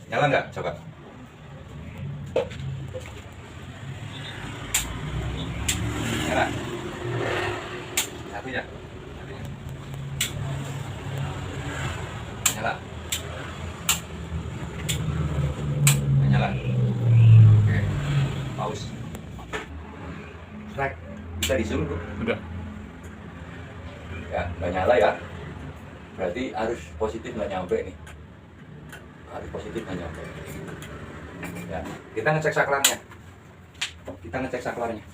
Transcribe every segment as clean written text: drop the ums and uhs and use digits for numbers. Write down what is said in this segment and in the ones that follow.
Nyala nggak? Coba. Nyala. Satunya. Satunya. Nyala. Nyala. Oke. Pause. Strike. Bisa di zoom tuh. Udah. Ya, nggak nyala ya. Berarti arus positif nggak nyampe nih. Arus positif nggak nyampe. Ya, kita ngecek saklarnya. Kita ngecek saklarnya.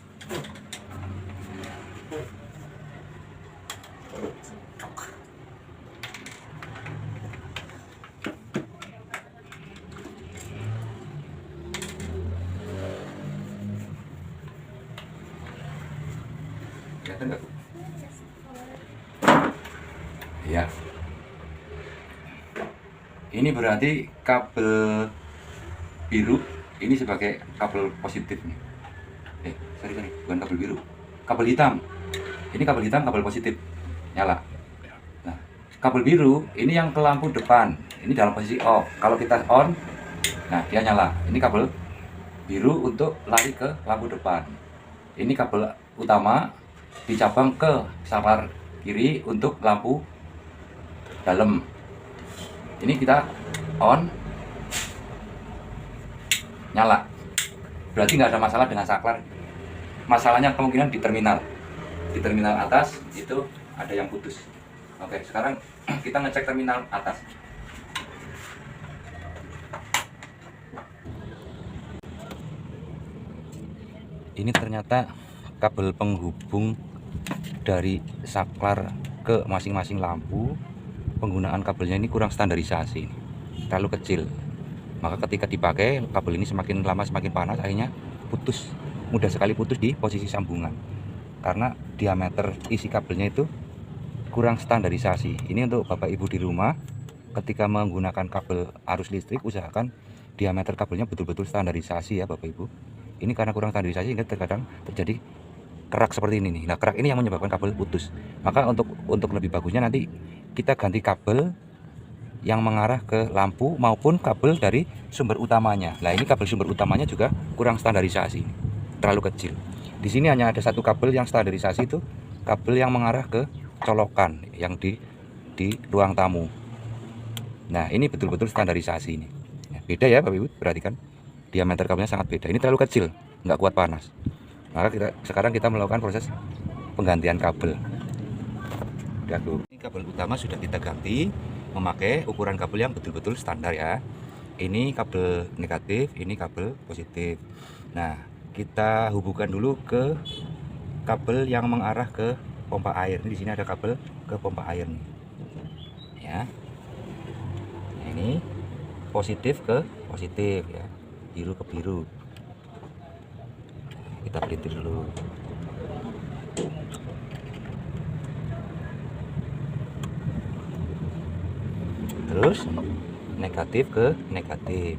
Kelihatan nggak? Ya. Ini berarti kabel biru ini sebagai kabel positif nih. Sorry, bukan kabel biru. Kabel hitam. Ini kabel hitam, kabel positif. Nyala. Nah, kabel biru ini yang ke lampu depan. Ini dalam posisi off. Kalau kita on, nah dia nyala. Ini kabel biru untuk lari ke lampu depan. Ini kabel utama dicabang ke saklar kiri untuk lampu dalam. Ini kita on, nyala. Berarti nggak ada masalah dengan saklar. Masalahnya kemungkinan di terminal. Di terminal atas itu ada yang putus. Oke, sekarang kita ngecek terminal atas. Ini ternyata kabel penghubung dari saklar ke masing-masing lampu. Penggunaan kabelnya ini kurang standarisasi, terlalu kecil. Maka ketika dipakai, kabel ini semakin lama semakin panas, akhirnya putus, mudah sekali putus di posisi sambungan. Karena diameter isi kabelnya itu kurang standarisasi. Ini untuk Bapak Ibu di rumah, ketika menggunakan kabel arus listrik, usahakan diameter kabelnya betul-betul standarisasi ya Bapak Ibu. Ini karena kurang standarisasi sehingga terkadang terjadi kerak seperti ini nih. Nah, kerak ini yang menyebabkan kabel putus. Maka untuk lebih bagusnya nanti kita ganti kabel yang mengarah ke lampu maupun kabel dari sumber utamanya. Nah, ini kabel sumber utamanya juga kurang standarisasi, terlalu kecil. Di sini hanya ada satu kabel yang standarisasi, itu kabel yang mengarah ke colokan yang di ruang tamu. Nah, ini betul-betul standarisasi ini. Beda ya Bapak Ibu, perhatikan diameter kabelnya sangat beda. Ini terlalu kecil, nggak kuat panas. Maka sekarang kita melakukan proses penggantian kabel. Ini kabel utama sudah kita ganti, memakai ukuran kabel yang betul-betul standar ya. Ini kabel negatif, ini kabel positif. Nah, kita hubungkan dulu ke kabel yang mengarah ke pompa air. Ini di sini ada kabel ke pompa air nih. Ya. Nah, ini positif ke positif ya, biru ke biru. Kita pelintir dulu. Terus negatif ke negatif.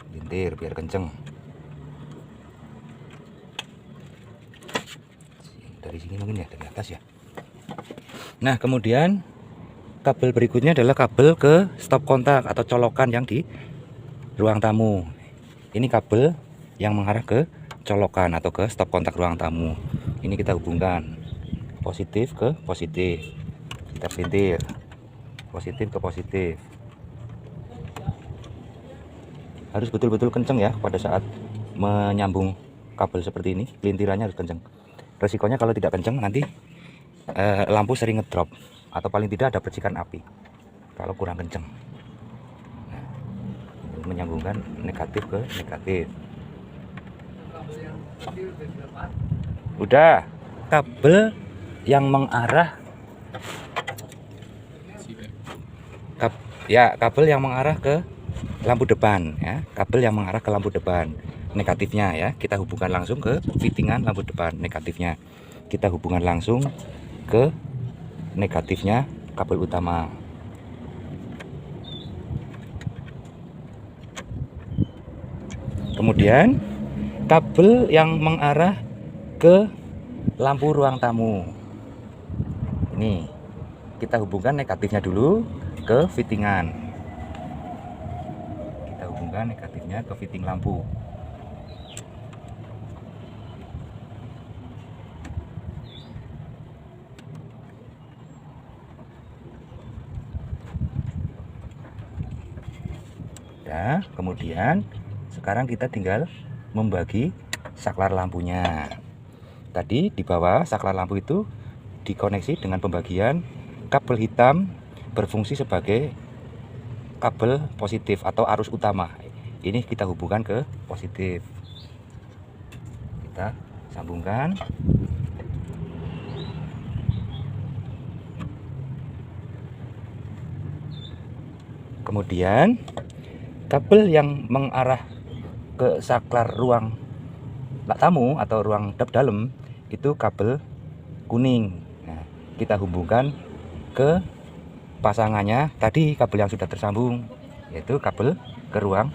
Pelintir biar kenceng. Dari sini mungkin ya, dari atas ya. Nah, kemudian kabel berikutnya adalah kabel ke stop kontak atau colokan yang di ruang tamu. Ini kabel yang mengarah ke colokan atau ke stop kontak ruang tamu. Ini kita hubungkan positif ke positif. Kita pelintir positif ke positif. Harus betul-betul kenceng ya pada saat menyambung kabel seperti ini. Pelintirannya harus kenceng. Resikonya kalau tidak kenceng nanti lampu sering ngedrop atau paling tidak ada percikan api kalau kurang kenceng. Nah, menyambungkan negatif ke negatif. Udah. Kabel yang mengarah kabel yang mengarah ke lampu depan ya, kabel yang mengarah ke lampu depan negatifnya ya, kita hubungkan langsung ke fittingan lampu depan. Negatifnya kita hubungkan langsung ke negatifnya kabel utama. Kemudian kabel yang mengarah ke lampu ruang tamu ini kita hubungkan negatifnya dulu ke fittingan. Kita hubungkan negatifnya ke fitting lampu. Nah, kemudian sekarang kita tinggal membagi saklar lampunya. Tadi di bawah saklar lampu itu dikoneksi dengan pembagian kabel hitam berfungsi sebagai kabel positif atau arus utama. Ini kita hubungkan ke positif. Kita sambungkan. Kemudian kabel yang mengarah ke saklar ruang tamu atau ruang dalam itu kabel kuning. Nah, kita hubungkan ke pasangannya tadi kabel yang sudah tersambung, yaitu kabel ke ruang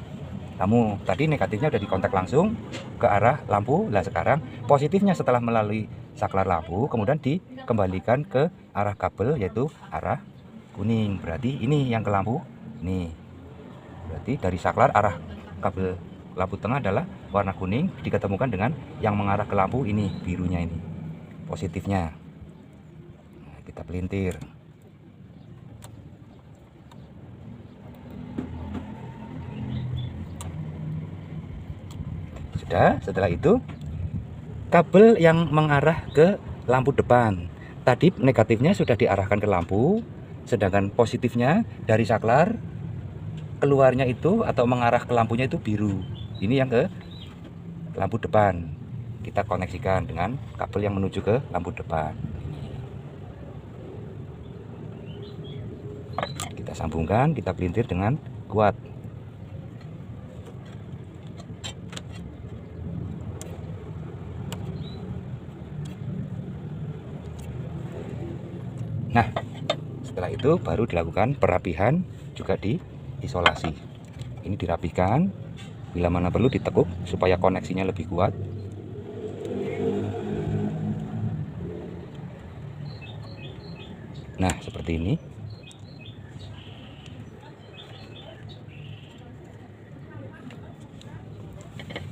tamu. Tadi negatifnya sudah dikontak langsung ke arah lampu. Nah, sekarang positifnya setelah melalui saklar lampu kemudian dikembalikan ke arah kabel, yaitu arah kuning. Berarti ini yang ke lampu. Nih, berarti dari saklar arah kabel lampu tengah adalah warna kuning, diketemukan dengan yang mengarah ke lampu ini, birunya ini positifnya. Nah, kita pelintir. Sudah. Setelah itu kabel yang mengarah ke lampu depan, tadi negatifnya sudah diarahkan ke lampu, sedangkan positifnya dari saklar keluarnya itu atau mengarah ke lampunya itu biru. Ini yang ke lampu depan. Kita koneksikan dengan kabel yang menuju ke lampu depan. Kita sambungkan, kita pelintir dengan kuat. Nah, setelah itu baru dilakukan perapihan, juga diisolasi. Ini dirapikan, bila mana perlu ditekuk supaya koneksinya lebih kuat. Nah, seperti ini.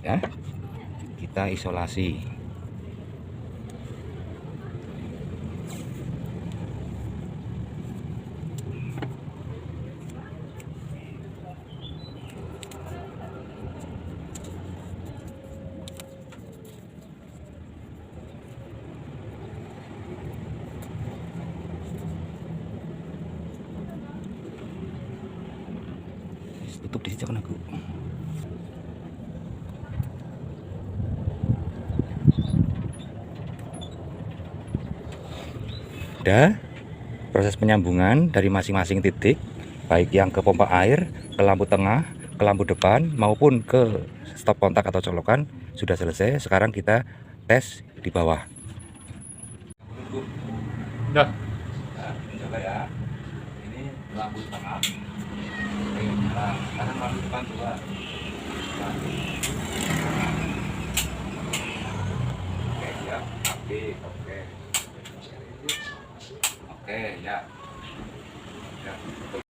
Ya, kita isolasi. Tutup di sini aku. Udah proses penyambungan dari masing-masing titik, baik yang ke pompa air, ke lampu tengah, ke lampu depan, maupun ke stop kontak atau colokan sudah selesai. Sekarang kita tes di bawah. Dah. Nah, coba ya. Ini lampu tengah. Nah, sekarang lampu depan coba. Nah,